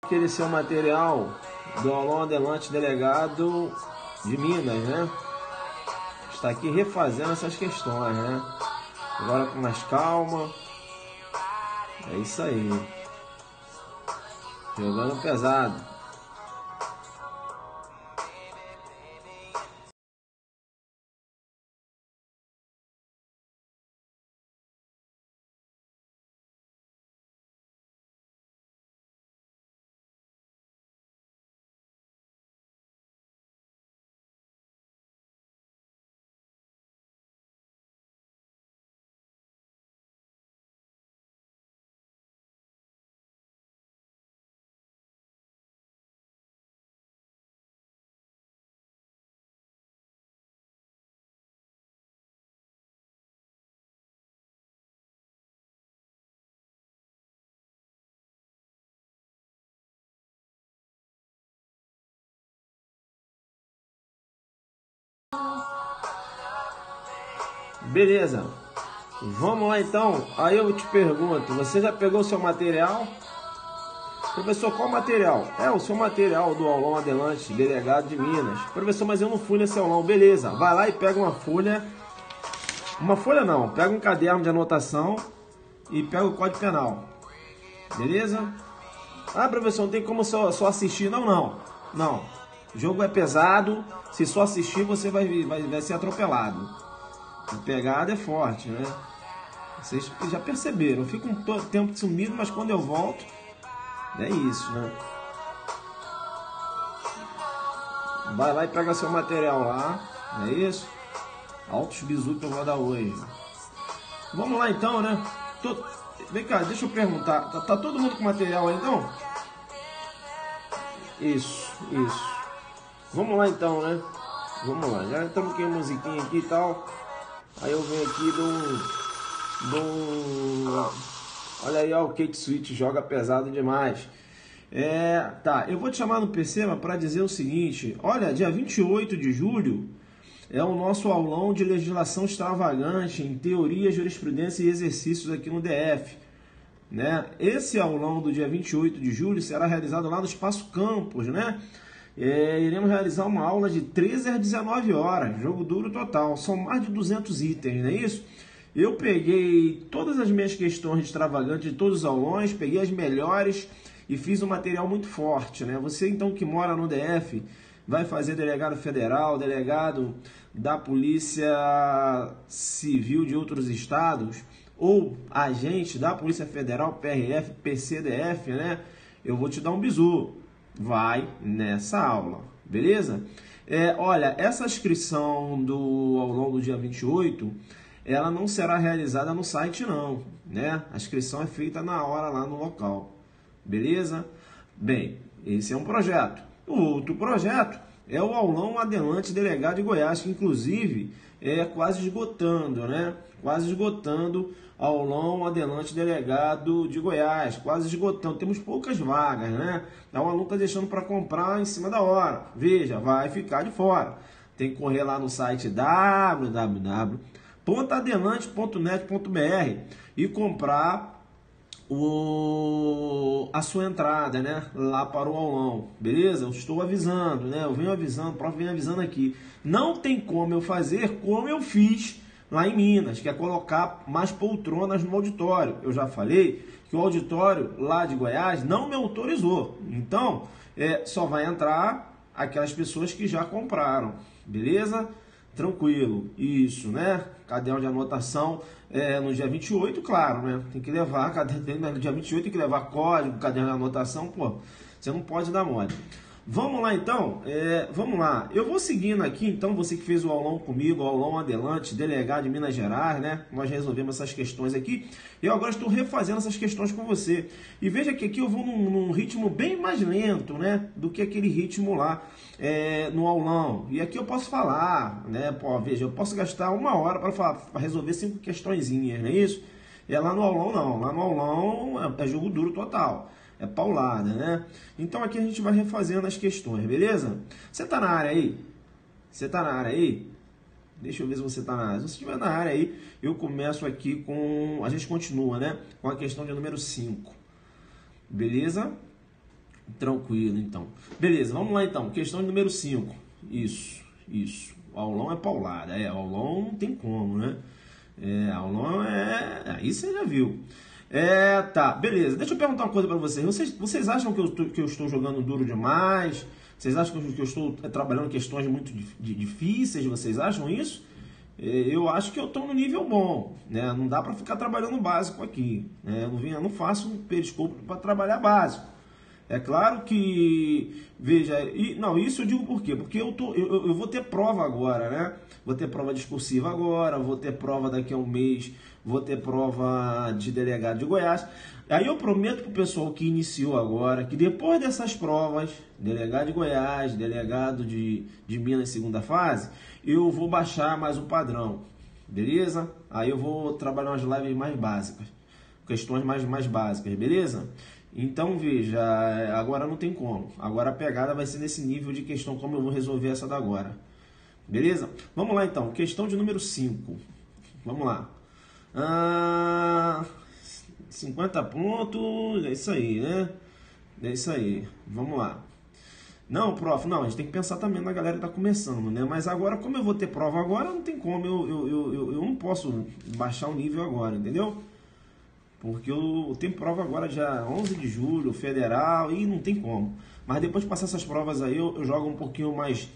Aquele seu material do aulão Adelante Delegado de Minas, né? Está aqui refazendo essas questões, né? Agora com mais calma. É isso aí. Jogando pesado. Beleza, vamos lá então. Aí eu te pergunto, você já pegou o seu material? Professor, qual material? É o seu material do aulão Adelante Delegado de Minas. Professor, mas eu não fui nesse aulão. Beleza, vai lá e pega uma folha. Uma folha não, pega um caderno de anotação e pega o Código Penal. Beleza? Ah, professor, não tem como só assistir. Não. O jogo é pesado. Se só assistir, você vai ser atropelado. A pegada é forte, né? Vocês já perceberam. Eu fico um tempo sumido, mas quando eu volto, é isso, né? Vai lá e pega seu material lá. É isso? Altos bizu que eu vou dar hoje. Vamos lá então, né? Vem cá, deixa eu perguntar. Tá todo mundo com material aí então? Isso. Vamos lá então, né? Vamos lá. Já estamos com a musiquinha aqui e tal. Aí eu venho aqui olha aí, ó, o Cake Switch joga pesado demais. Tá, eu vou te chamar no PC para dizer o seguinte. Olha, dia 28 de julho é o nosso aulão de legislação extravagante em teoria, jurisprudência e exercícios aqui no DF. Né? Esse aulão do dia 28 de julho será realizado lá no Espaço Campos, né? Iremos realizar uma aula de 13 às 19 horas, jogo duro total, são mais de 200 itens, não é isso? Eu peguei todas as minhas questões extravagantes de todos os aulões, peguei as melhores e fiz um material muito forte, né? Você então que mora no DF, vai fazer delegado federal, delegado da Polícia Civil de outros estados, ou agente da Polícia Federal, PRF, PCDF, né? Eu vou te dar um bizu. Vai nessa aula, beleza? Olha, essa inscrição do aulão do dia 28, ela não será realizada no site não, né? A inscrição é feita na hora lá no local, beleza? Bem, esse é um projeto. O outro projeto é o aulão Adelante Delegado de Goiás, que inclusive é quase esgotando, né? Quase esgotando aulão Adelante Delegado de Goiás, quase esgotando. Temos poucas vagas, né? Então o aluno está deixando para comprar em cima da hora. Veja, vai ficar de fora. Tem que correr lá no site www.adelante.net.br e comprar a sua entrada, né, lá para o aulão, beleza? Eu estou avisando, né? Eu venho avisando, o prof vem avisando aqui. Não tem como eu fazer como eu fiz lá em Minas, que é colocar mais poltronas no auditório. Eu já falei que o auditório lá de Goiás não me autorizou. Então, só vai entrar aquelas pessoas que já compraram, beleza? Tranquilo, isso, né? Caderno de anotação no dia 28, claro, né? Tem que levar, no dia 28 tem que levar código, caderno de anotação, pô, você não pode dar mole. Vamos lá então, vamos lá. Eu vou seguindo aqui, então, você que fez o aulão comigo, o aulão Adelante, delegado de Minas Gerais, né? Nós resolvemos essas questões aqui. E eu agora estou refazendo essas questões com você. E veja que aqui eu vou num ritmo bem mais lento, né? Do que aquele ritmo lá no aulão. E aqui eu posso falar, né? Pô, veja, eu posso gastar 1 hora para resolver 5 questõezinhas, não é isso? Lá no aulão não. Lá no aulão é jogo duro total. É paulada, né? Então aqui a gente vai refazendo as questões, beleza? Você tá na área aí? Você tá na área aí? Deixa eu ver se você tá na área. Se você estiver na área aí, eu começo aqui com... A gente continua, né? Com a questão de número 5. Beleza? Tranquilo, então. Beleza, vamos lá então. Questão de número 5. Isso. O aulão é paulada. Aulão não tem como, né? Aulão aí você já viu. Tá, beleza. Deixa eu perguntar uma coisa pra vocês. Vocês acham que eu estou jogando duro demais? Vocês acham que eu estou trabalhando questões muito difíceis? Vocês acham isso? Eu acho que eu estou no nível bom, né? Não dá para ficar trabalhando básico aqui, né? Eu não faço um periscópio para trabalhar básico. É claro que, veja, isso eu digo por quê? Porque eu vou ter prova agora, né? Vou ter prova discursiva agora, vou ter prova daqui a um mês, vou ter prova de delegado de Goiás. Aí eu prometo pro pessoal que iniciou agora, que depois dessas provas, delegado de Goiás, delegado de Minas segunda fase, eu vou baixar mais o padrão, beleza? Aí eu vou trabalhar umas lives mais básicas, questões mais básicas, beleza? Então veja, agora não tem como. Agora a pegada vai ser nesse nível de questão, como eu vou resolver essa da agora. Beleza? Vamos lá então, questão de número 5. Vamos lá. 50 pontos, é isso aí, né? É isso aí, vamos lá. Não, prof, não, a gente tem que pensar também na galera que tá começando, né? Mas agora, como eu vou ter prova agora, não tem como, eu não posso baixar o nível agora, entendeu? Porque eu tenho prova agora dia 11 de julho, federal, e não tem como. Mas depois de passar essas provas aí, eu jogo um pouquinho mais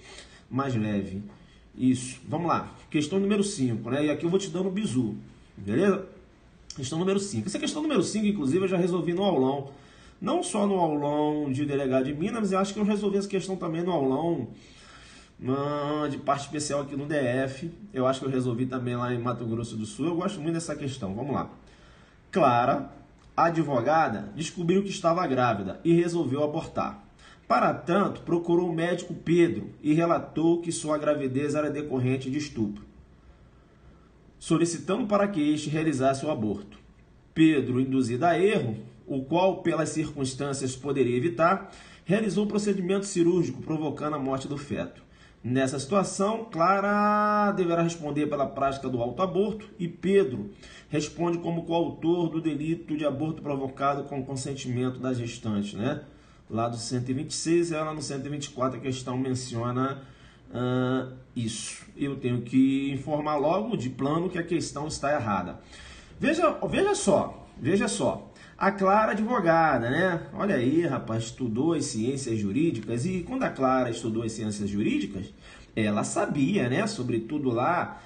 leve. Isso, vamos lá. Questão número 5, né? E aqui eu vou te dando o bizu, beleza? Questão número 5. Essa questão número 5, inclusive, eu já resolvi no aulão. Não só no aulão de delegado de Minas, mas eu acho que eu resolvi essa questão também no aulão de parte especial aqui no DF. Eu acho que eu resolvi também lá em Mato Grosso do Sul. Eu gosto muito dessa questão. Vamos lá. Clara, advogada, descobriu que estava grávida e resolveu abortar. Para tanto, procurou o médico Pedro e relatou que sua gravidez era decorrente de estupro, solicitando para que este realizasse o aborto. Pedro, induzido a erro, o qual, pelas circunstâncias, poderia evitar, realizou o procedimento cirúrgico, provocando a morte do feto. Nessa situação, Clara deverá responder pela prática do autoaborto e Pedro responde como coautor do delito de aborto provocado com consentimento da gestante, né? Lá do 126, ela no 124 a questão menciona isso. Eu tenho que informar logo de plano que a questão está errada. Veja só. A Clara advogada, né? Olha aí, rapaz, estudou as ciências jurídicas e quando a Clara estudou as ciências jurídicas, ela sabia, né? Sobretudo lá,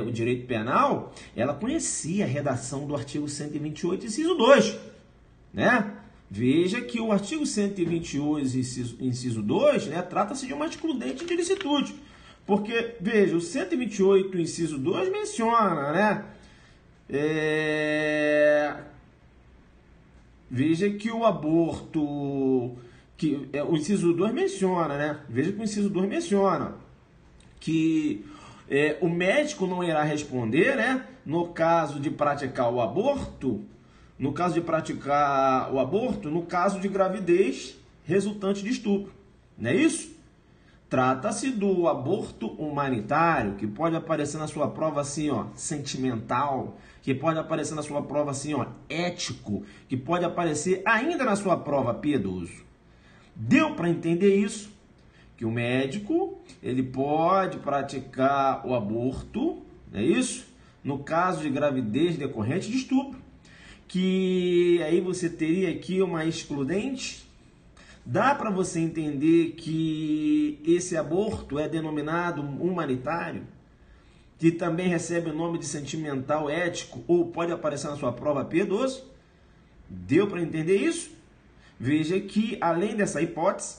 o direito penal, ela conhecia a redação do artigo 128, inciso 2, né? Veja que o artigo 128, inciso 2, né, trata-se de uma excludente de licitude. Porque, veja, o 128, inciso 2, menciona, né? Veja que o aborto, o inciso 2 menciona, né? Veja que o inciso 2 menciona que o médico não irá responder, né? No caso de praticar o aborto, no caso de gravidez resultante de estupro. Não é isso? Trata-se do aborto humanitário, que pode aparecer na sua prova assim, ó, sentimental, que pode aparecer na sua prova assim, ó, ético, que pode aparecer ainda na sua prova piedoso. Deu para entender isso? Que o médico, ele pode praticar o aborto, não é isso? No caso de gravidez decorrente de estupro, que aí você teria aqui uma excludente. Dá para você entender que esse aborto é denominado humanitário, que também recebe o nome de sentimental ético, ou pode aparecer na sua prova piedoso? Deu para entender isso? Veja que, além dessa hipótese,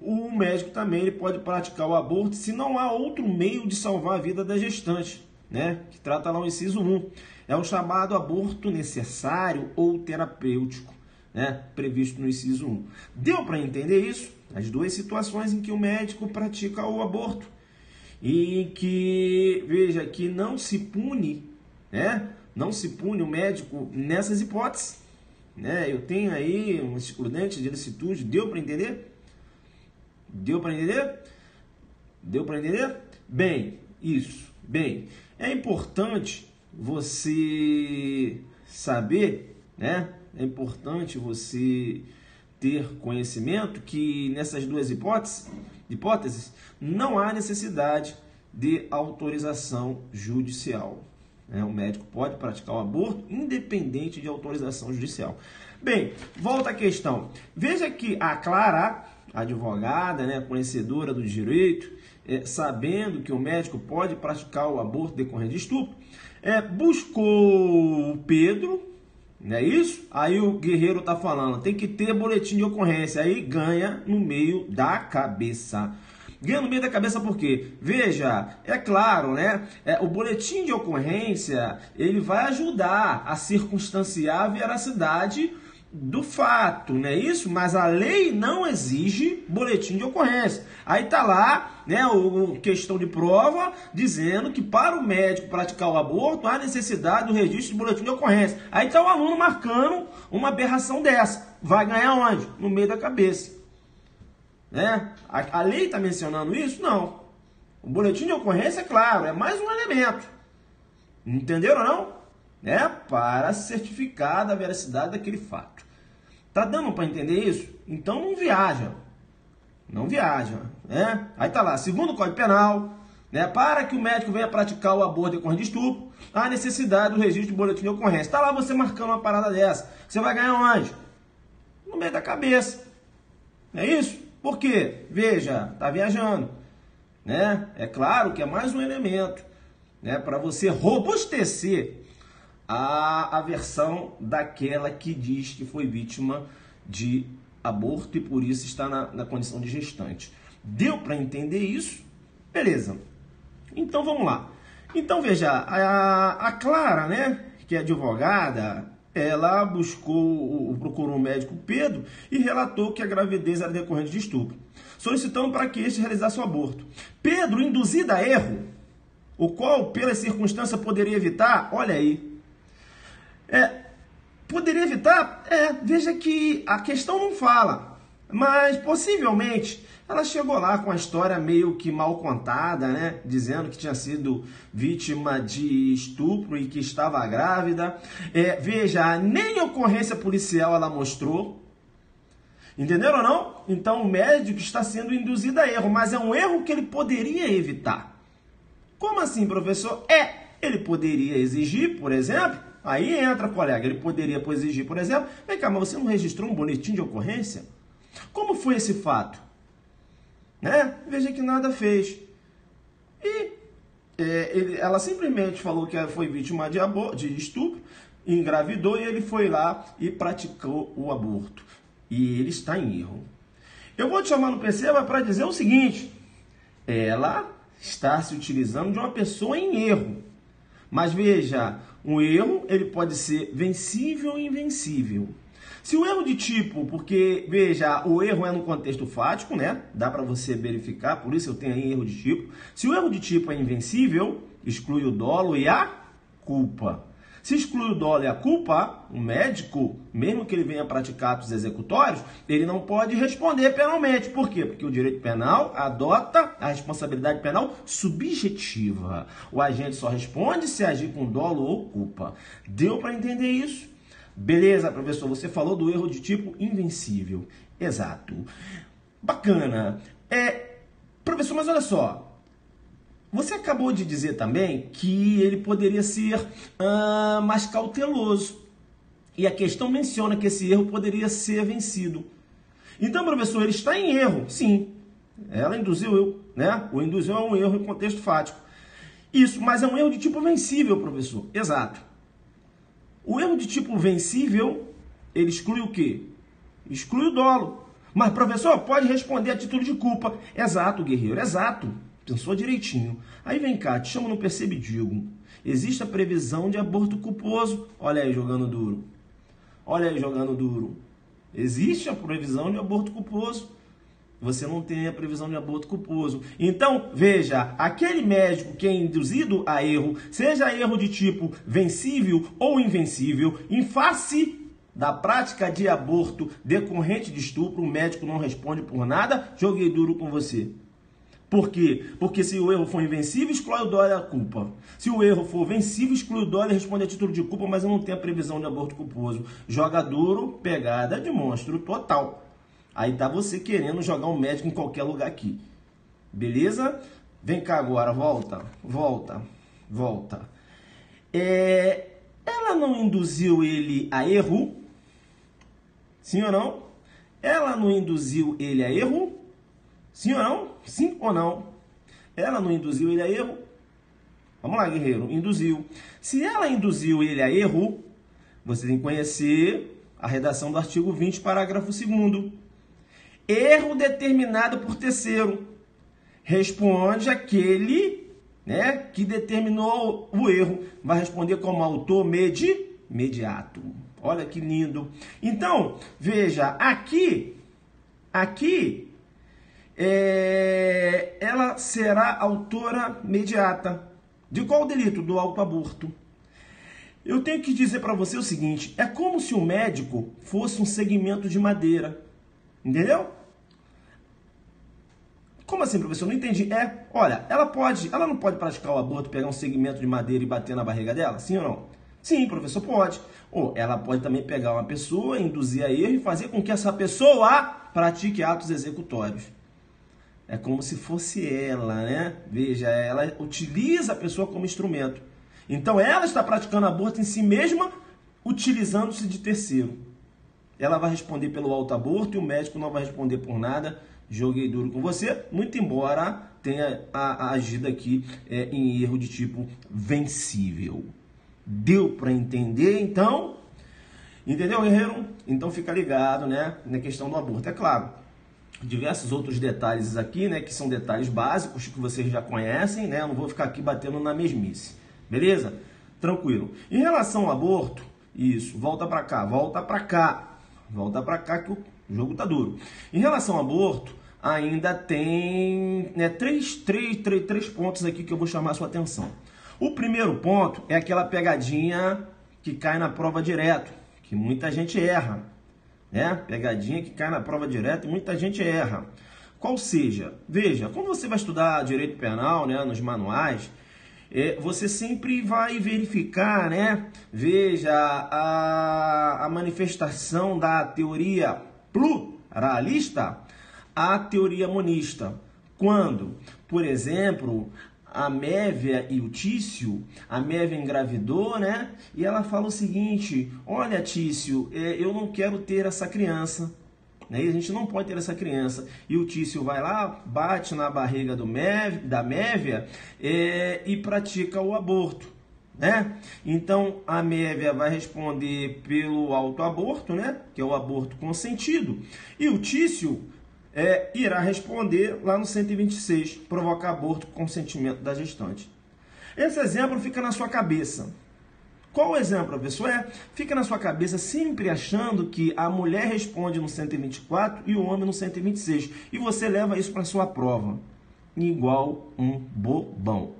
o médico também ele pode praticar o aborto se não há outro meio de salvar a vida da gestante, né? Que trata lá o inciso 1. É o chamado aborto necessário ou terapêutico, né? Previsto no inciso 1. Deu para entender isso? As duas situações em que o médico pratica o aborto e que, veja, que não se pune, né? Não se pune o médico nessas hipóteses, né? Eu tenho aí um excludente de licitude. Deu para entender? Deu para entender? Deu para entender? Bem, isso. Bem, é importante você saber, né? É importante você ter conhecimento que nessas duas hipóteses não há necessidade de autorização judicial. O médico pode praticar o aborto independente de autorização judicial. Bem, volta à questão. Veja que a Clara, a advogada, conhecedora do direito, sabendo que o médico pode praticar o aborto decorrente de estupro, buscou o Pedro, não é isso? Aí o Guerreiro está falando, tem que ter boletim de ocorrência, aí ganha no meio da cabeça. Ganha no meio da cabeça por quê? Veja, é claro, o boletim de ocorrência, ele vai ajudar a circunstanciar a veracidade do fato, não é isso? Mas a lei não exige boletim de ocorrência. Aí tá lá, questão de prova, dizendo que para o médico praticar o aborto, há necessidade do registro de boletim de ocorrência. Aí tá o aluno marcando uma aberração dessa. Vai ganhar onde? No meio da cabeça. A lei está mencionando isso? Não. O boletim de ocorrência, é claro, é mais um elemento. Entenderam ou não? Para certificar da veracidade daquele fato. Tá dando para entender isso? Então não viaja. Não viaja. Aí tá lá, segundo o Código Penal, para que o médico venha praticar o aborto decorrente de estupro, há necessidade do registro de boletim de ocorrência. Tá lá você marcando uma parada dessa. Você vai ganhar onde? No meio da cabeça. Não é isso? Por quê? Veja, tá viajando. É claro que é mais um elemento, para você robustecer a versão daquela que diz que foi vítima de aborto e por isso está na condição de gestante. Deu para entender isso? Beleza. Então vamos lá. Então veja, a Clara, que é advogada, ela procurou o médico Pedro e relatou que a gravidez era decorrente de estupro, solicitando para que este realizasse o aborto. Pedro, induzido a erro, o qual, pela circunstância, poderia evitar, olha aí, poderia evitar, veja que a questão não fala, mas possivelmente ela chegou lá com a história meio que mal contada, dizendo que tinha sido vítima de estupro e que estava grávida. Veja, nem ocorrência policial ela mostrou. Entenderam ou não? Então o médico está sendo induzido a erro, mas é um erro que ele poderia evitar. Como assim, professor? Ele poderia exigir, por exemplo, aí entra, colega, ele poderia exigir, por exemplo, vem cá, mas você não registrou um boletim de ocorrência? Como foi esse fato? Veja que nada fez. E ela simplesmente falou que foi vítima de estupro, engravidou e ele foi lá e praticou o aborto. E ele está em erro. Eu vou te chamar no PC para dizer o seguinte: ela está se utilizando de uma pessoa em erro. Mas veja, um erro ele pode ser vencível ou invencível. Se o erro de tipo, porque, veja, o erro é no contexto fático, dá para você verificar, por isso eu tenho aí erro de tipo. Se o erro de tipo é invencível, exclui o dolo e a culpa. Se exclui o dolo e a culpa, o médico, mesmo que ele venha praticar atos executórios, ele não pode responder penalmente. Por quê? Porque o direito penal adota a responsabilidade penal subjetiva. O agente só responde se agir com dolo ou culpa. Deu para entender isso? Beleza, professor, você falou do erro de tipo invencível. Exato. Bacana. Professor, mas olha só. Você acabou de dizer também que ele poderia ser mais cauteloso. E a questão menciona que esse erro poderia ser vencido. Então, professor, ele está em erro. Sim. Ela induziu, O induziu é um erro em contexto fático. Isso, mas é um erro de tipo vencível, professor. Exato. O erro de tipo vencível, ele exclui o quê? Exclui o dolo. Mas, professor, pode responder a título de culpa. Exato, guerreiro, exato. Pensou direitinho. Aí vem cá, te chamo no percebe e digo. Existe a previsão de aborto culposo. Olha aí, jogando duro. Olha aí, jogando duro. Existe a previsão de aborto culposo. Você não tem a previsão de aborto culposo. Então, veja, aquele médico que é induzido a erro, seja erro de tipo vencível ou invencível, em face da prática de aborto decorrente de estupro, o médico não responde por nada, joguei duro com você. Por quê? Porque se o erro for invencível, exclui o dolo e a culpa. Se o erro for vencível, exclui o dolo e responde a título de culpa, mas eu não tenho a previsão de aborto culposo. Joga duro, pegada de monstro total. Aí tá você querendo jogar um médico em qualquer lugar aqui. Beleza? Vem cá agora, volta. Ela não induziu ele a erro? Sim ou não? Ela não induziu ele a erro? Sim ou não? Sim ou não? Ela não induziu ele a erro? Vamos lá, guerreiro. Induziu. Se ela induziu ele a erro, você tem que conhecer a redação do artigo 20, parágrafo 2º. Erro determinado por terceiro. Responde aquele, né, que determinou o erro. Vai responder como autor imediato. Olha que lindo. Então, veja, aqui, ela será autora imediata. De qual delito? Do autoaborto. Eu tenho que dizer para você o seguinte, é como se o médico fosse um segmento de madeira. Entendeu? Como assim, professor? Não entendi. Olha, ela não pode praticar o aborto, pegar um segmento de madeira e bater na barriga dela? Sim ou não? Sim, professor, pode. Ou ela pode também pegar uma pessoa, induzir a erro e fazer com que essa pessoa pratique atos executórios. É como se fosse ela, né? Veja, ela utiliza a pessoa como instrumento. Então, ela está praticando aborto em si mesma, utilizando-se de terceiro. Ela vai responder pelo autoaborto e o médico não vai responder por nada. Joguei duro com você, muito embora tenha agido aqui em erro de tipo vencível. Deu para entender, então? Entendeu, guerreiro? Então fica ligado, né, na questão do aborto. É claro, diversos outros detalhes aqui, né, que são detalhes básicos que vocês já conhecem, né? Eu não vou ficar aqui batendo na mesmice. Beleza? Tranquilo. Em relação ao aborto, isso, volta para cá que o jogo tá duro. Em relação ao aborto, ainda tem, né, três pontos aqui que eu vou chamar a sua atenção. O primeiro ponto é aquela pegadinha que cai na prova direto, que muita gente erra, né? Pegadinha que cai na prova direto e muita gente erra. Qual seja? Veja, quando você vai estudar direito penal, né, nos manuais, você sempre vai verificar, né? Veja a manifestação da teoria pluralista à teoria monista. Quando, por exemplo, a Mévia e o Tício, a Mévia engravidou, né? E ela fala o seguinte: olha, Tício, eu não quero ter essa criança. Né? A gente não pode ter essa criança. E o Tício vai lá, bate na barriga da Mévia e pratica o aborto. Né? Então, a Mévia vai responder pelo autoaborto, né? Que é o aborto consentido. E o Tício irá responder lá no 126, provocar aborto com consentimento da gestante. Esse exemplo fica na sua cabeça. Qual o exemplo, professor? Fica na sua cabeça sempre achando que a mulher responde no 124 e o homem no 126. E você leva isso para a sua prova. Igual um bobão.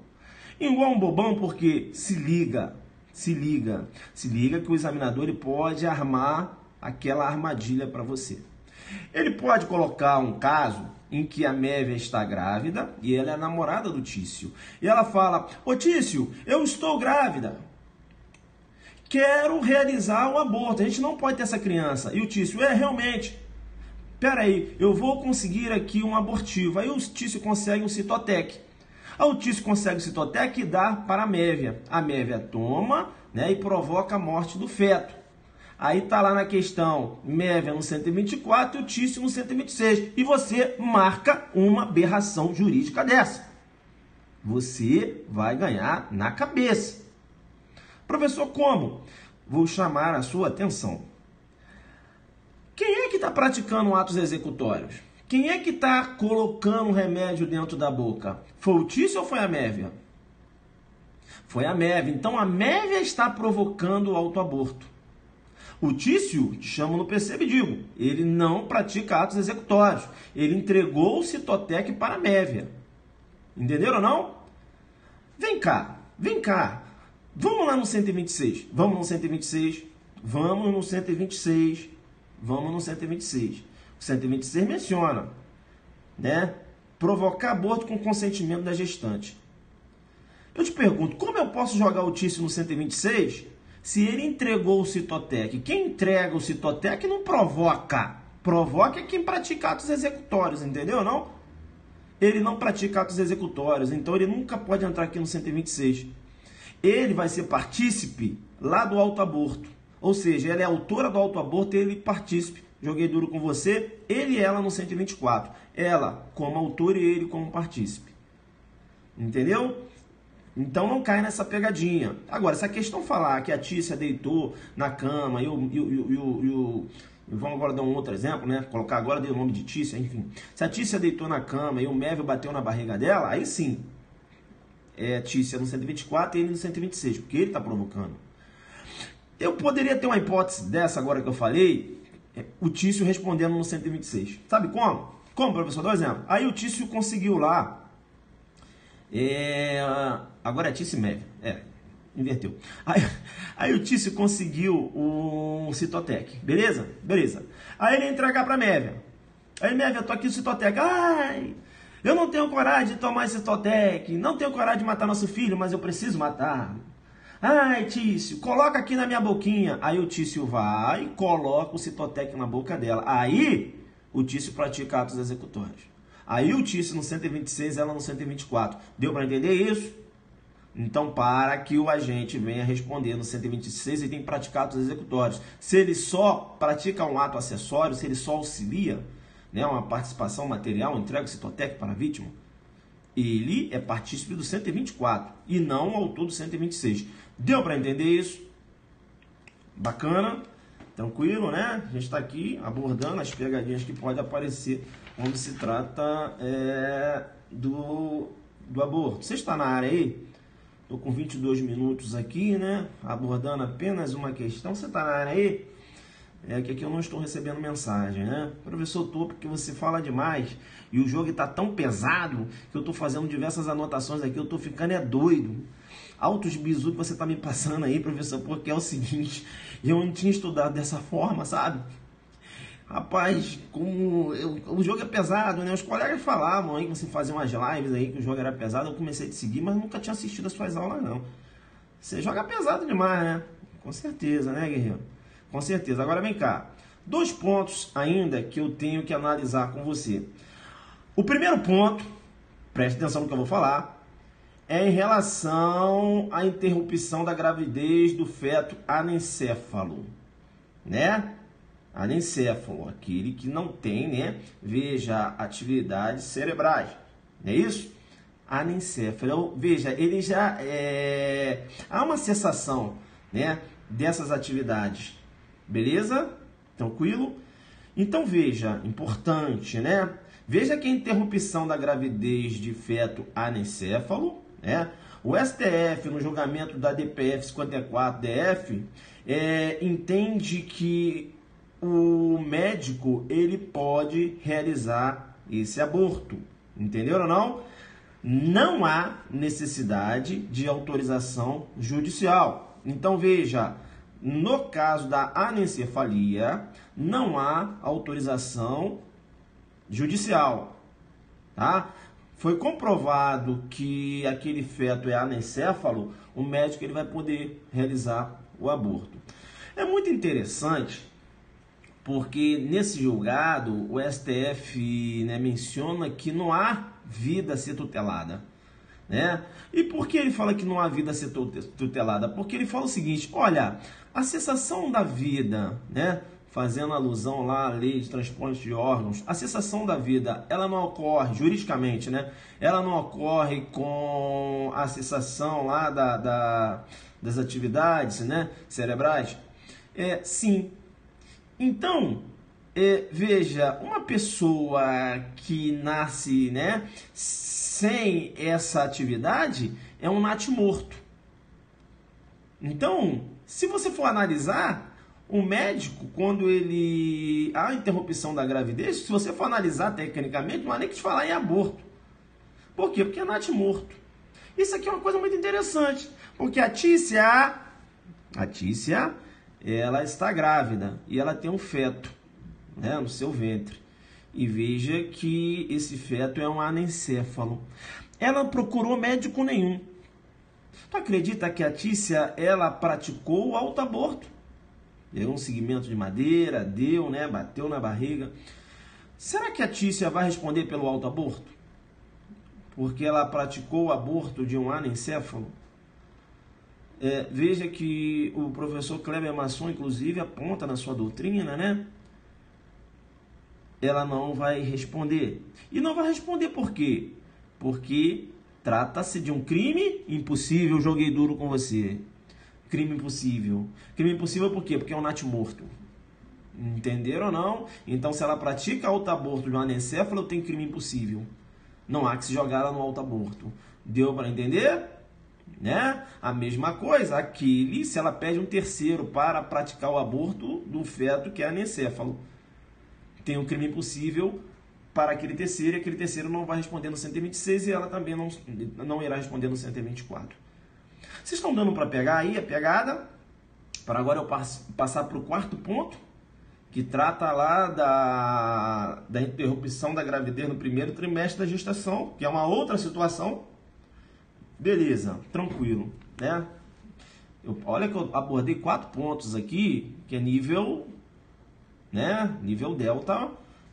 Igual um bobão porque se liga que o examinador ele pode armar aquela armadilha para você. Ele pode colocar um caso em que a Mévia está grávida e ela é a namorada do Tício. E ela fala: ô Tício, eu estou grávida. Quero realizar um aborto. A gente não pode ter essa criança. E o Tício: realmente. Peraí, eu vou conseguir aqui um abortivo. Aí o Tício consegue um Citotec. Aí o Tício consegue o Citotec e dá para a Mévia. A Mévia toma, né, e provoca a morte do feto. Aí tá lá na questão Mévia no 124 e o Tício no 126. E você marca uma aberração jurídica dessa. Você vai ganhar na cabeça. Professor, como? Vou chamar a sua atenção. Quem é que está praticando atos executórios? Quem é que está colocando um remédio dentro da boca? Foi o Tício ou foi a Mévia? Foi a Mévia. Então a Mévia está provocando o autoaborto. O Tício, te chamo no percebe e digo, ele não pratica atos executórios. Ele entregou o Citotec para a Mévia. Entenderam ou não? Vem cá. Vamos lá no 126. Vamos no 126. O 126 menciona, né, provocar aborto com consentimento da gestante. Eu te pergunto, como eu posso jogar o Tício no 126 se ele entregou o Citotec? Quem entrega o Citotec não provoca. Provoca é quem pratica atos executórios, entendeu? Não? Ele não pratica atos executórios, então ele nunca pode entrar aqui no 126. Ele vai ser partícipe lá do autoaborto. Ou seja, ela é autora do autoaborto e ele partícipe. Joguei duro com você, ele e ela no 124. Ela como autor e ele como partícipe. Entendeu? Então não cai nessa pegadinha. Agora, se a questão falar que a Tícia deitou na cama vamos agora dar um outro exemplo, né? Colocar agora dei o nome de Tícia, enfim. Se a Tícia deitou na cama e o Mévio bateu na barriga dela, aí sim. É Tícia no 124 e ele no 126, porque ele está provocando. Eu poderia ter uma hipótese dessa agora que eu falei, o Tício respondendo no 126. Sabe como? Como, professor? Dá um exemplo. Aí o Tício conseguiu lá. Agora é Tício e Mévio. Inverteu. Aí o Tício conseguiu o Citotec. Beleza? Beleza. Aí ele ia entregar pra Mévia. Aí, Mévia, eu tô aqui no Citotec. Ai, eu não tenho coragem de tomar esse Citotec. Não tenho coragem de matar nosso filho, mas eu preciso matar. Ai, Tício, coloca aqui na minha boquinha. Aí o Tício vai e coloca o Citotec na boca dela. Aí o Tício pratica atos executórios. Aí o Tício no 126, ela no 124. Deu para entender isso? Então, para que o agente venha responder no 126, ele tem que praticar atos executórios. Se ele só pratica um ato acessório, se ele só auxilia, né, uma participação material, entrega o Citotec para a vítima, ele é partícipe do 124 e não o autor do 126. Deu para entender isso? Bacana? Tranquilo, né? A gente está aqui abordando as pegadinhas que podem aparecer quando se trata do aborto. Você está na área aí? Estou com 22 minutos aqui, né? Abordando apenas uma questão. Você está na área aí? Que aqui eu não estou recebendo mensagem, né? Professor, estou porque você fala demais e o jogo está tão pesado que eu estou fazendo diversas anotações aqui, eu estou ficando doido. Altos bizu que você está me passando aí, professor, porque é o seguinte, eu não tinha estudado dessa forma, sabe? Rapaz, o jogo é pesado, né? Os colegas falavam aí que você fazia umas lives aí que o jogo era pesado, eu comecei a te seguir, mas nunca tinha assistido as suas aulas, não. Você joga pesado demais, né? Com certeza, né, guerreiro? Com certeza. Agora vem cá. 2 pontos ainda que eu tenho que analisar com você. O primeiro ponto, preste atenção no que eu vou falar, é em relação à interrupção da gravidez do feto anencéfalo, né? Anencéfalo, aquele que não tem, né? Veja, atividades cerebrais, não é isso? Anencéfalo, veja, ele já há uma cessação, né, dessas atividades, beleza? Tranquilo? Então veja, importante, né? Veja que a interrupção da gravidez de feto anencéfalo, né? O STF, no julgamento da DPF 54-DF, entende que o médico ele pode realizar esse aborto, entenderam ou não? Não há necessidade de autorização judicial. Então veja, no caso da anencefalia, não há autorização judicial, tá? Foi comprovado que aquele feto é anencéfalo, o médico ele vai poder realizar o aborto. É muito interessante porque nesse julgado o STF, né, menciona que não há vida a ser tutelada, né? E por que ele fala que não há vida a ser tutelada? Porque ele fala o seguinte, olha, a cessação da vida, né, fazendo alusão lá à lei de transplante de órgãos, a cessação da vida, ela não ocorre, juridicamente, né, ela não ocorre com a cessação lá das atividades, né, cerebrais? Sim. Então, veja, uma pessoa que nasce, né, sem essa atividade é um natimorto. Então, se você for analisar, o médico, quando há interrupção da gravidez, se você for analisar tecnicamente, não há nem que te falar em aborto. Por quê? Porque é natimorto. Isso aqui é uma coisa muito interessante, porque a Tícia, ela está grávida e ela tem um feto, né, no seu ventre. E veja que esse feto é um anencéfalo. Ela não procurou médico nenhum. Tu acredita que a Tícia, ela praticou o autoaborto? Deu um segmento de madeira, deu, né? Bateu na barriga. Será que a Tícia vai responder pelo autoaborto? Porque ela praticou o aborto de um anencéfalo? Veja que o professor Kleber Masson, inclusive, aponta na sua doutrina, né? Ela não vai responder. E não vai responder por quê? Porque trata-se de um crime impossível. Joguei duro com você. Crime impossível. Crime impossível por quê? Porque é um natimorto. Entenderam ou não? Então, se ela pratica autoaborto de um anencéfalo, tem crime impossível. Não há que se jogar ela no autoaborto. Deu para entender? Né? A mesma coisa, aquele, se ela pede um terceiro para praticar o aborto do feto que é anencéfalo. Tem um crime impossível para aquele terceiro, e aquele terceiro não vai responder no 126 e ela também não irá responder no 124. Vocês estão dando para pegar aí a pegada? Para agora eu passar para o quarto ponto, que trata lá da interrupção da gravidez no primeiro trimestre da gestação, que é uma outra situação. Beleza, tranquilo, né? Olha que eu abordei 4 pontos aqui, que é nível, né? Nível delta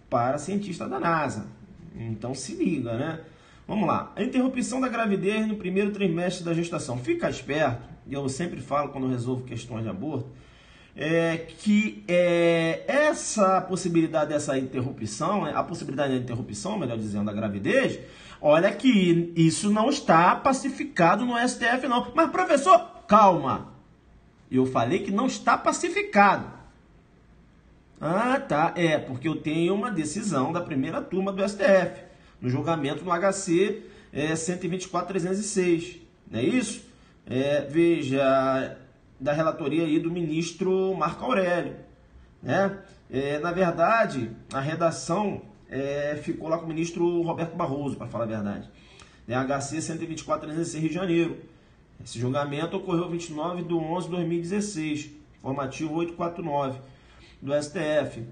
para cientista da NASA. Então se liga, né? Vamos lá. A interrupção da gravidez no primeiro trimestre da gestação. Fica esperto, e eu sempre falo quando eu resolvo questões de aborto, essa possibilidade dessa interrupção, a possibilidade da interrupção, melhor dizendo, da gravidez, olha que isso não está pacificado no STF não. Mas professor, calma. Eu falei que não está pacificado. Ah, tá. Porque eu tenho uma decisão da primeira turma do STF, no julgamento no HC 124.306. Não é isso? Veja, da relatoria aí do ministro Marco Aurélio, né? Na verdade, a redação ficou lá com o ministro Roberto Barroso, para falar a verdade. HC 124.306, Rio de Janeiro. Esse julgamento ocorreu 29/11/2016, formativo 849 do STF.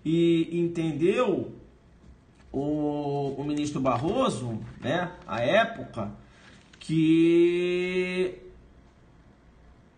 E entendeu o ministro Barroso, né, à época, que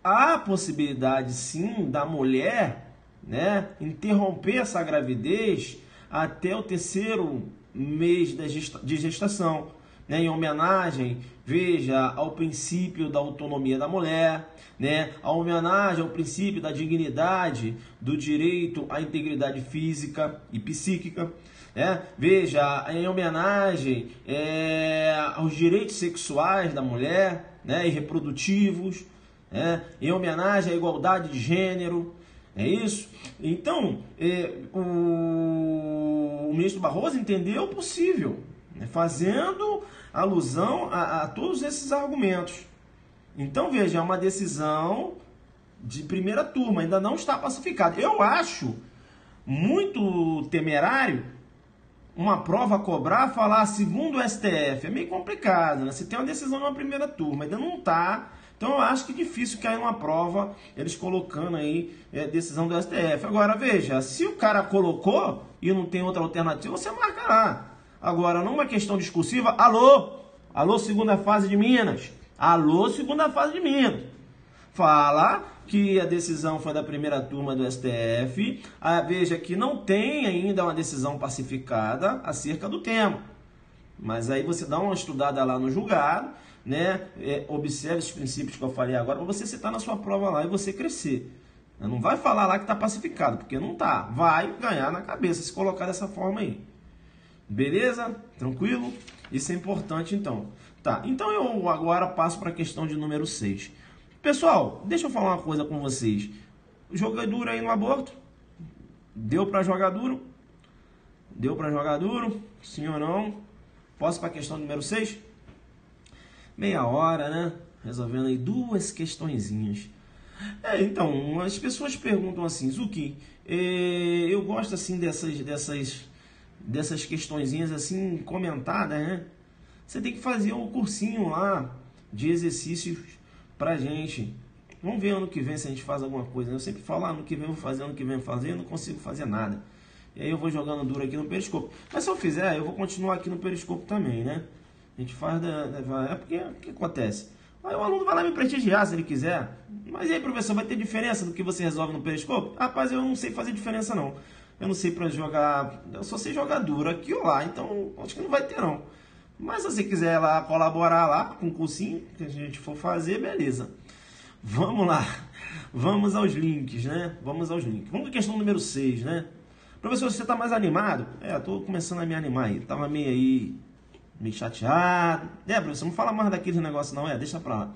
há possibilidade sim da mulher, né, interromper essa gravidez até o 3º mês de gestação, né, em homenagem, veja, ao princípio da autonomia da mulher, né, a homenagem ao princípio da dignidade, do direito à integridade física e psíquica, né, veja, em homenagem aos direitos sexuais da mulher, né, e reprodutivos, em homenagem à igualdade de gênero, é isso? Então, o ministro Barroso entendeu o possível, né, fazendo alusão a todos esses argumentos. Então, veja, é uma decisão de primeira turma, ainda não está pacificada. Eu acho muito temerário uma prova a cobrar, falar segundo o STF. É meio complicado, né? Você tem uma decisão numa primeira turma, ainda não está. Então eu acho que é difícil cair numa prova, eles colocando aí decisão do STF. Agora, veja, se o cara colocou e não tem outra alternativa, você marca lá. Agora, numa questão discursiva, alô, segunda fase de Minas. Alô, segunda fase de Minas. Fala que a decisão foi da primeira turma do STF. Veja que não tem ainda uma decisão pacificada acerca do tema. Mas aí você dá uma estudada lá no julgado, né? Observe os princípios que eu falei agora para você citar na sua prova lá e você crescer. Não vai falar lá que está pacificado, porque não está. Vai ganhar na cabeça se colocar dessa forma aí. Beleza? Tranquilo? Isso é importante então. Tá, então eu agora passo para a questão de número 6. Pessoal, deixa eu falar uma coisa com vocês. Joguei duro aí no aborto? Deu para jogar duro? Deu para jogar duro? Sim ou não? Posso para a questão número 6? Meia hora, né? Resolvendo aí 2 questõezinhas. Então, as pessoas perguntam assim, Zuki, eu gosto assim dessas questõezinhas assim comentadas, né? Você tem que fazer um cursinho lá de exercícios pra gente. Vamos ver ano que vem se a gente faz alguma coisa. Eu sempre falo, ano que vem eu vou fazer, ano que vem eu vou fazer, eu não consigo fazer nada. E aí eu vou jogando duro aqui no Periscope. Mas se eu fizer, eu vou continuar aqui no Periscope também, né? A gente faz porque o que acontece? Aí o aluno vai lá me prestigiar se ele quiser. Mas e aí, professor, vai ter diferença do que você resolve no periscópio? Rapaz, eu não sei fazer diferença não. Eu não sei para jogar, eu só sei jogar duro aqui ou lá, então acho que não vai ter não. Mas se você quiser lá colaborar lá com o cursinho que a gente for fazer, beleza. Vamos lá. Vamos aos links, né? Vamos aos links. Vamos à questão número 6, né? Professor, você está mais animado? Eu tô começando a me animar aí. Tava meio chateado. Professor, não fala mais daquele negócio não, deixa pra lá.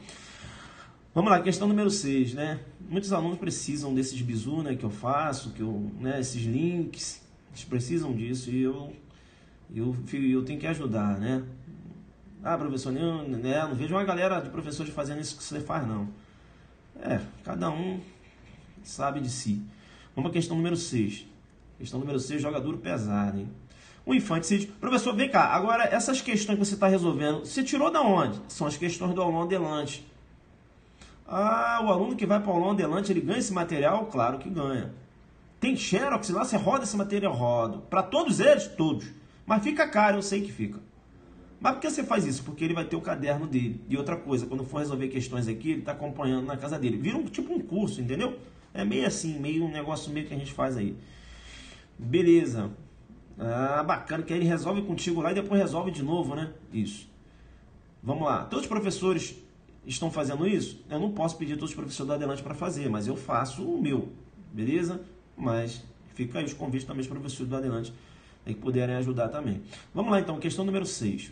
Vamos lá, questão número 6, né? Muitos alunos precisam desses bizu, né, que eu faço, né, esses links, eles precisam disso e eu tenho que ajudar, né? Professor, não vejo uma galera de professores fazendo isso que você faz, não. Cada um sabe de si. Vamos à questão número 6. Questão número 6, joga duro pesado, hein? O infanticídio. Professor, vem cá, agora essas questões que você está resolvendo, você tirou da onde? São as questões do aulão adelante. O aluno que vai para o aulão adelante, ele ganha esse material? Claro que ganha. Tem xerox lá, você roda esse material? Rodo. Para todos eles? Todos. Mas fica caro, eu sei que fica. Mas por que você faz isso? Porque ele vai ter o caderno dele. E outra coisa, quando for resolver questões aqui, ele está acompanhando na casa dele. Vira tipo um curso, entendeu? É meio assim, meio um negócio meio que a gente faz aí. Beleza. Bacana, que aí ele resolve contigo lá e depois resolve de novo, né? Isso. Vamos lá. Todos os professores estão fazendo isso? Eu não posso pedir todos os professores do Adelante para fazer, mas eu faço o meu. Beleza? Mas fica aí os convites também para os professores do Adelante que puderem ajudar também. Vamos lá então, questão número 6.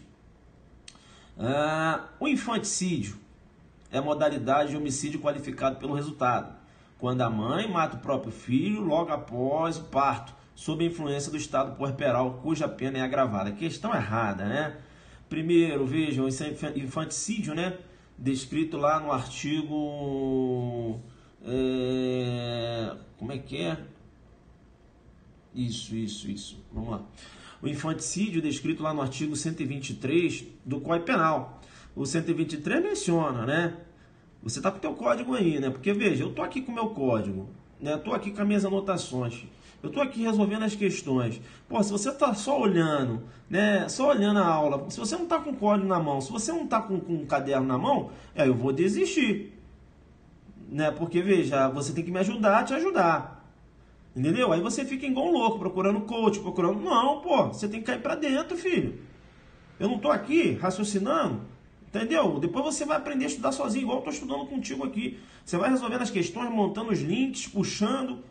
O infanticídio é a modalidade de homicídio qualificado pelo resultado, quando a mãe mata o próprio filho logo após o parto, sob a influência do estado puerperal, cuja pena é agravada. Questão errada, né? Primeiro, vejam, esse é infanticídio, né? Descrito lá no artigo... como é que é? Isso. Vamos lá. O infanticídio descrito lá no artigo 123 do Código Penal. O 123 menciona, né? Você tá com o teu código aí, né? Porque, veja, eu tô aqui com o meu código, né? Eu tô aqui com as minhas anotações. Eu tô aqui resolvendo as questões. Pô, se você tá só olhando, né? Só olhando a aula, se você não tá com o código na mão, se você não tá com um caderno na mão, eu vou desistir. Né? Porque, veja, você tem que me ajudar a te ajudar. Entendeu? Aí você fica igual um louco, procurando coach, procurando... Não, pô, você tem que cair pra dentro, filho. Eu não tô aqui raciocinando, entendeu? Depois você vai aprender a estudar sozinho, igual eu tô estudando contigo aqui. Você vai resolvendo as questões, montando os links, puxando,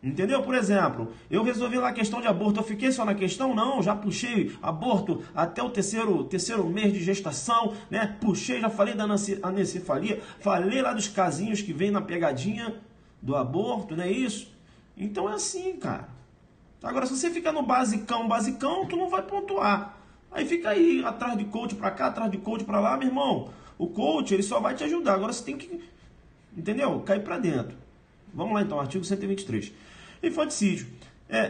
entendeu? Por exemplo, eu resolvi lá a questão de aborto, eu fiquei só na questão? Não, já puxei aborto até o terceiro mês de gestação, né? Puxei, já falei da anencefalia, falei lá dos casinhos que vem na pegadinha do aborto, não é isso? Então é assim, cara. Agora, se você ficar no basicão, tu não vai pontuar. Aí fica aí, atrás de coach pra cá, atrás de coach pra lá, meu irmão. O coach, ele só vai te ajudar. Agora você tem que, entendeu? Cair pra dentro. Vamos lá então, artigo 123. Infanticídio.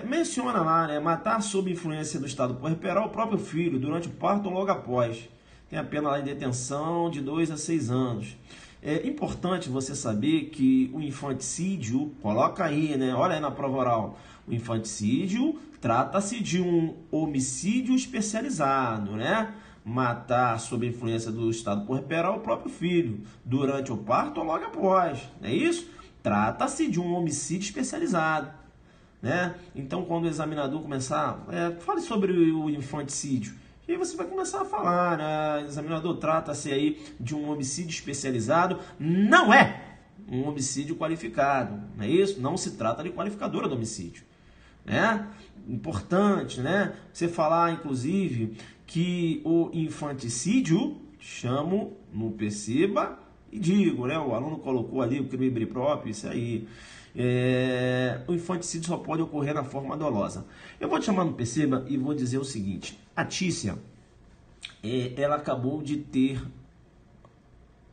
Menciona lá, né? Matar sob influência do estado puerperal o próprio filho durante o parto ou logo após. Tem a pena lá em detenção de 2 a 6 anos. É importante você saber que o infanticídio, coloca aí, né? Olha aí na prova oral. O infanticídio trata-se de um homicídio especializado, né? Matar sob influência do estado puerperal o próprio filho, durante o parto ou logo após, não é isso? Trata-se de um homicídio especializado, né? Então, quando o examinador começar, fale sobre o infanticídio. E aí você vai começar a falar, né? Examinador, trata-se aí de um homicídio especializado. Não é um homicídio qualificado, não é isso? Não se trata de qualificadora do homicídio, né? Importante, né? Você falar, inclusive, que o infanticídio, chamo no perceba e digo, né? O aluno colocou ali o crime próprio, isso aí. O infanticídio só pode ocorrer na forma dolosa. Eu vou te chamar no perceba e vou dizer o seguinte: a Tícia, ela acabou de ter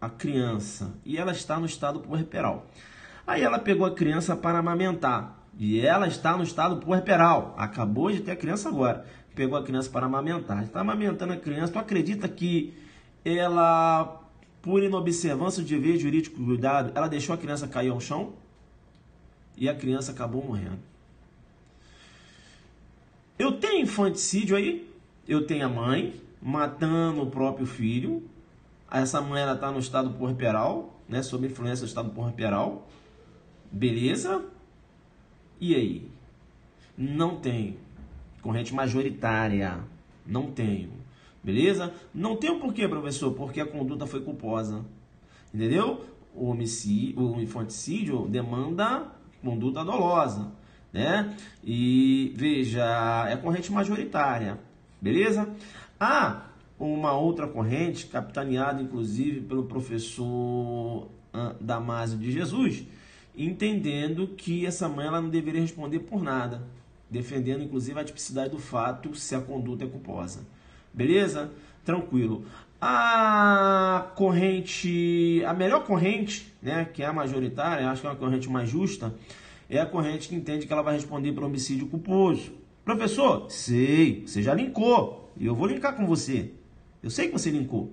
a criança e ela está no estado puerperal. Aí ela pegou a criança para amamentar e ela está no estado puerperal. Acabou de ter a criança agora. Pegou a criança para amamentar. Está amamentando a criança. Tu acredita que ela, por inobservância do dever jurídico cuidado, ela deixou a criança cair ao chão? E a criança acabou morrendo. Eu tenho infanticídio aí, eu tenho a mãe matando o próprio filho, essa mulher está no estado puerperal, né? Sob influência do estado puerperal. Beleza? E aí? Não tenho. Corrente majoritária. Não tenho. Beleza? Não tenho por quê, professor? Porque a conduta foi culposa. Entendeu? O infanticídio demanda conduta dolosa, né? E veja, é corrente majoritária. Beleza? Há uma outra corrente, capitaneada inclusive pelo professor Damásio de Jesus, entendendo que essa mãe ela não deveria responder por nada, defendendo inclusive a tipicidade do fato se a conduta é culposa. Beleza? Tranquilo. A melhor corrente, né, que é a majoritária, acho que é uma corrente mais justa, é a corrente que entende que ela vai responder por homicídio culposo. Professor, sei, você já linkou, e eu vou linkar com você. Eu sei que você linkou.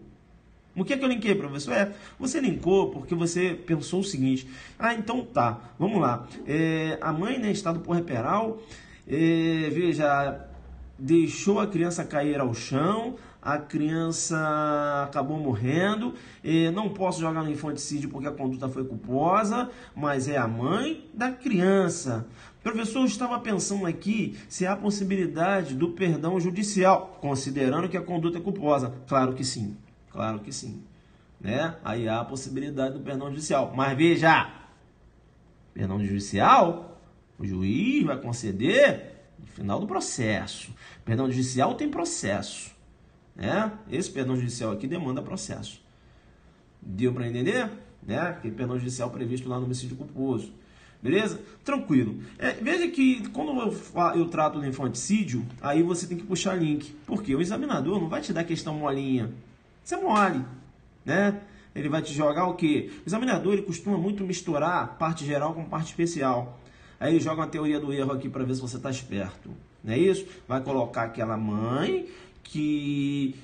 O que é que eu linkei, professor? Você linkou porque você pensou o seguinte: então tá, vamos lá. A mãe, né, estado puerperal, veja, deixou a criança cair ao chão, a criança acabou morrendo, não posso jogar no infanticídio porque a conduta foi culposa, mas é a mãe da criança. Professor, eu estava pensando aqui se há a possibilidade do perdão judicial, considerando que a conduta é culposa. Claro que sim, né? Aí há a possibilidade do perdão judicial. Mas veja, perdão judicial, o juiz vai conceder no final do processo. Perdão judicial tem processo, né? Esse perdão judicial aqui demanda processo. Deu para entender? Né? Aquele perdão judicial previsto lá no homicídio culposo. Beleza? Tranquilo. Veja que quando eu trato do infanticídio, aí você tem que puxar link. Porque o examinador não vai te dar questão molinha. Isso é mole, né? Ele vai te jogar o quê? O examinador ele costuma muito misturar parte geral com parte especial. Aí ele joga uma teoria do erro aqui para ver se você está esperto. Não é isso? Vai colocar aquela mãe que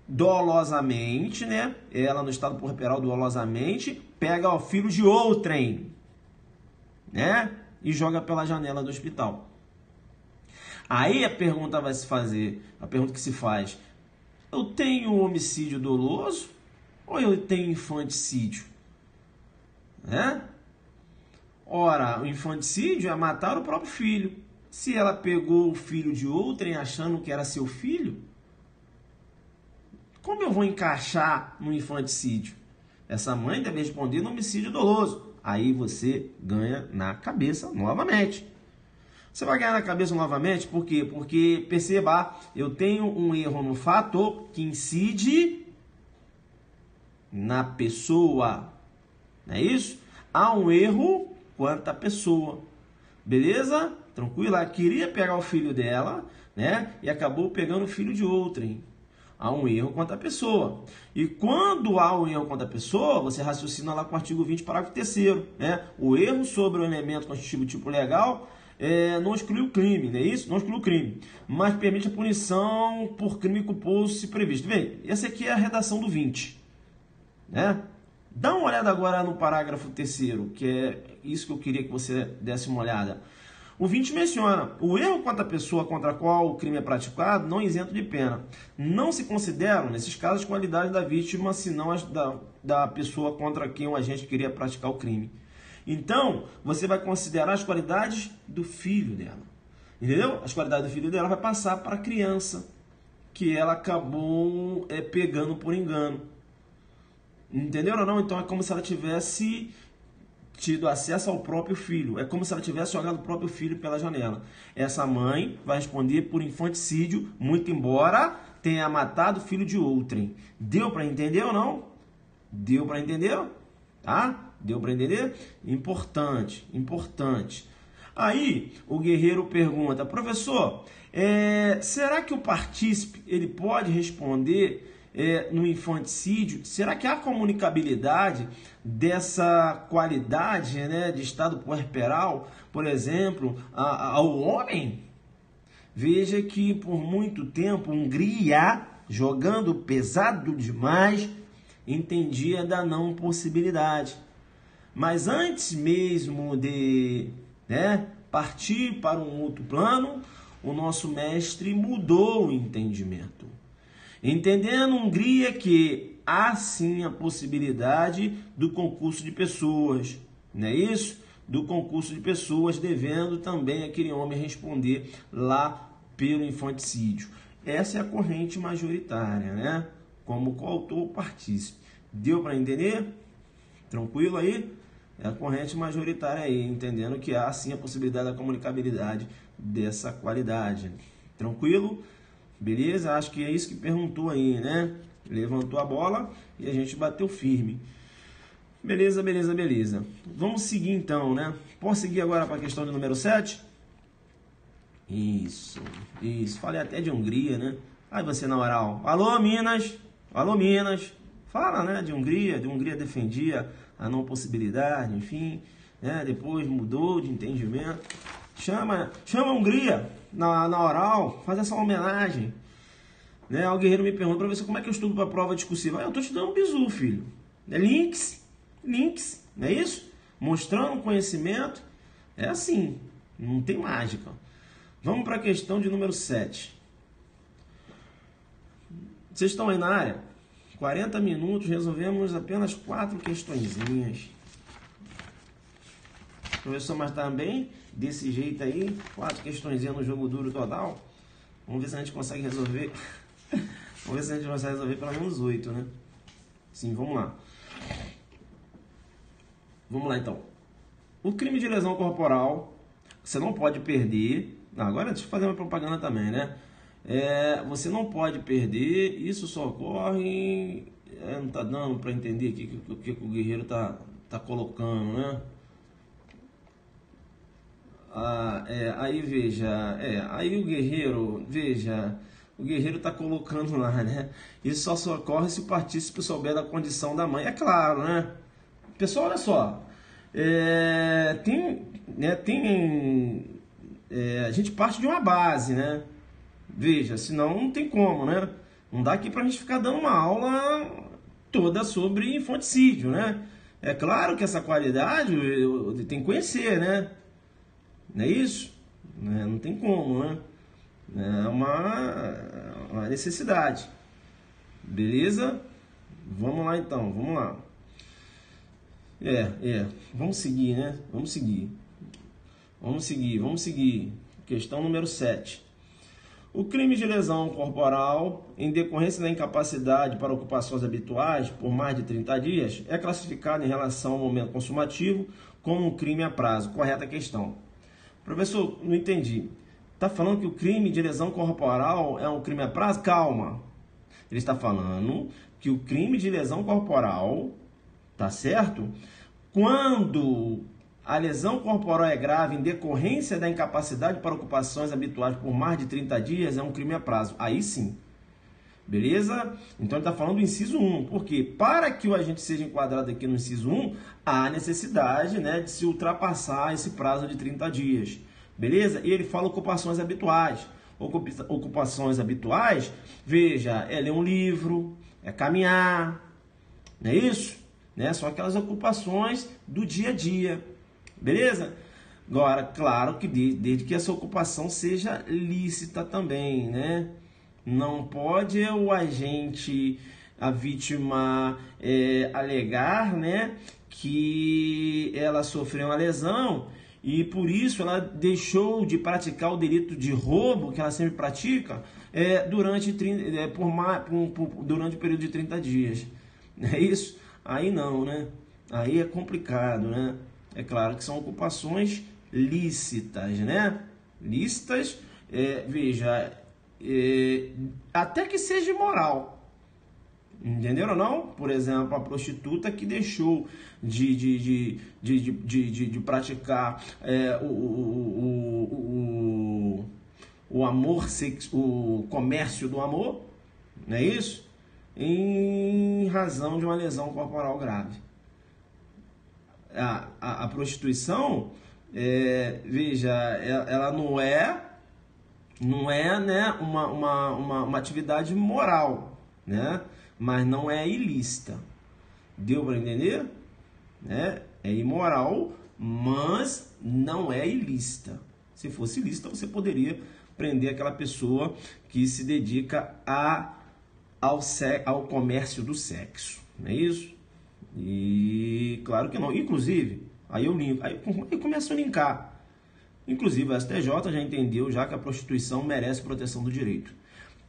dolosamente, né? Ela no estado puerperal dolosamente pega o filho de outrem, né? E joga pela janela do hospital. Aí a pergunta vai se fazer, a pergunta que se faz: eu tenho homicídio doloso ou eu tenho infanticídio? Né? Ora, o infanticídio é matar o próprio filho. Se ela pegou o filho de outrem achando que era seu filho, como eu vou encaixar no infanticídio? Essa mãe deve responder no homicídio doloso. Aí você ganha na cabeça novamente. Você vai ganhar na cabeça novamente, por quê? Porque, perceba, eu tenho um erro no fator que incide na pessoa. Não é isso? Há um erro quanto à pessoa. Beleza? Tranquilo? Ela queria pegar o filho dela, né? E acabou pegando o filho de outrem. Há um erro quanto à pessoa. E quando há um erro quanto à pessoa, você raciocina lá com o artigo 20, parágrafo 3º, né? O erro sobre o elemento constitutivo tipo legal não exclui o crime, não é isso? Não exclui o crime, mas permite a punição por crime culposo se previsto. Bem, essa aqui é a redação do 20, né? Dá uma olhada agora no parágrafo 3º, que é isso que eu queria que você desse uma olhada. O 20 menciona: o erro quanto à pessoa contra a qual o crime é praticado não é isento de pena. Não se consideram, nesses casos, as qualidades da vítima, senão as da pessoa contra quem o agente queria praticar o crime. Então, você vai considerar as qualidades do filho dela. Entendeu? As qualidades do filho dela vai passar para a criança, que ela acabou pegando por engano. Entenderam ou não? Então, é como se ela tivesse tido acesso ao próprio filho. É como se ela tivesse jogado o próprio filho pela janela. Essa mãe vai responder por infanticídio, muito embora tenha matado o filho de outrem. Deu para entender ou não? Deu para entender? Tá? Deu para entender? Importante, importante. Aí, o guerreiro pergunta: professor, será que o partícipe ele pode responder no infanticídio? Será que há comunicabilidade dessa qualidade, né, de estado puerperal, por exemplo, ao homem? Veja que por muito tempo Hungria, jogando pesado demais, entendia da não possibilidade. Mas antes mesmo de partir para um outro plano, o nosso mestre mudou o entendimento. Entendendo Hungria que há sim a possibilidade do concurso de pessoas, não é isso? Do concurso de pessoas, devendo também aquele homem responder lá pelo infanticídio. Essa é a corrente majoritária, né? Como coautor ou partícipe. Deu para entender? Tranquilo aí? É a corrente majoritária aí, entendendo que há sim a possibilidade da comunicabilidade dessa qualidade. Tranquilo? Beleza? Acho que é isso que perguntou aí, né? Levantou a bola e a gente bateu firme. Beleza, beleza, beleza. Vamos seguir então, né? Posso seguir agora para a questão de número 7? Isso. Falei até de Hungria, né? Aí você na oral. Alô, Minas. Alô, Minas. Fala, né? De Hungria defendia a não possibilidade, enfim, né? Depois mudou de entendimento. Chama a Hungria na oral, faz essa homenagem. Né? O Guerreiro me pergunta, professor, como é que eu estudo para a prova discursiva? Eu tô te dando um bizu, filho. É links, não é isso? Mostrando conhecimento. É assim, não tem mágica. Vamos para a questão de número 7. Vocês estão aí na área? 40 minutos, resolvemos apenas 4 questõezinhas. Professor, mas também desse jeito aí, 4 questõezinhas no jogo duro total. Vamos ver se a gente consegue resolver. Vamos ver se a gente consegue resolver pelo menos 8, né? Sim, vamos lá. Vamos lá então. O crime de lesão corporal, você não pode perder. Agora deixa eu fazer uma propaganda também, né? Você não pode perder, isso só ocorre. Não tá dando para entender aqui o que o Guerreiro tá colocando, né? Aí veja, aí o Guerreiro, veja, o Guerreiro tá colocando lá, né? Isso só ocorre se o partícipe souber da condição da mãe, é claro, né? Pessoal, olha só, a gente parte de uma base, né? Veja, senão não tem como, né? Não dá aqui pra gente ficar dando uma aula toda sobre infanticídio, né? É claro que essa qualidade tem que conhecer, né? Não é isso? Não tem como, né? É uma necessidade. Beleza? Vamos lá então, vamos lá. Vamos seguir, né? Vamos seguir. Questão número 7. O crime de lesão corporal em decorrência da incapacidade para ocupações habituais por mais de 30 dias é classificado em relação ao momento consumativo como um crime a prazo. Correta questão. Professor, não entendi. Está falando que o crime de lesão corporal é um crime a prazo? Calma. Ele está falando que o crime de lesão corporal, tá certo? Quando a lesão corporal é grave em decorrência da incapacidade para ocupações habituais por mais de 30 dias, é um crime a prazo. Aí sim. Beleza? Então ele está falando do inciso 1. Porque para que o agente seja enquadrado aqui no inciso 1, há necessidade, né, de se ultrapassar esse prazo de 30 dias. Beleza? E ele fala ocupações habituais. Ocupações habituais, veja, é ler um livro, é caminhar, não é isso? Né? São aquelas ocupações do dia a dia. Beleza? Agora, claro que desde que essa ocupação seja lícita também, né? Não pode o agente, a vítima, alegar, né, que ela sofreu uma lesão e por isso ela deixou de praticar o delito de roubo que ela sempre pratica durante o período de 30 dias. É isso? Aí não, né? Aí é complicado, né? É claro que são ocupações lícitas, né? Lícitas, veja, até que seja imoral. Entenderam ou não? Por exemplo, a prostituta que deixou de praticar o amor, o comércio do amor, não é isso? Em razão de uma lesão corporal grave. A prostituição, veja, ela não é, né, uma atividade moral, né? Mas não é ilícita. Deu para entender? Né? É imoral, mas não é ilícita. Se fosse ilícita, você poderia prender aquela pessoa que se dedica ao comércio do sexo, não é isso? E claro que não. Inclusive, aí eu começo a linkar. Inclusive, a STJ já entendeu já que a prostituição merece proteção do direito.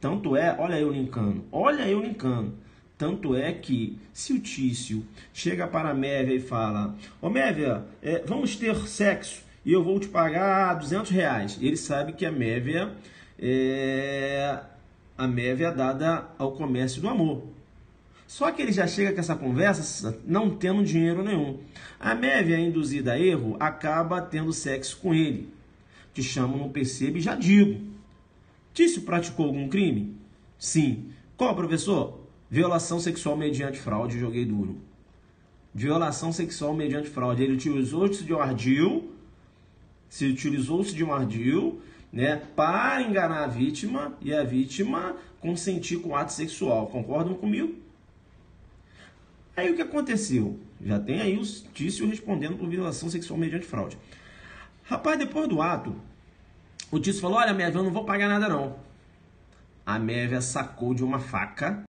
Tanto é, olha eu linkando. Tanto é que se o Tício chega para a Mévia e fala: ô Mévia, vamos ter sexo e eu vou te pagar R$200. Ele sabe que a Mévia é dada ao comércio do amor. Só que ele já chega com essa conversa não tendo dinheiro nenhum. A Mévia, induzida a erro, acaba tendo sexo com ele. Te chamo, não percebe e já digo. Tício praticou algum crime? Sim. Qual, professor? Violação sexual mediante fraude, joguei duro. Violação sexual mediante fraude. Ele utilizou-se de um ardil, né, para enganar a vítima e a vítima consentir com o ato sexual. Concordam comigo? Aí o que aconteceu? Já tem aí o Tício respondendo por violação sexual mediante fraude. Rapaz, depois do ato, o Tício falou: olha, Mévia, eu não vou pagar nada não. A Mévia sacou de uma faca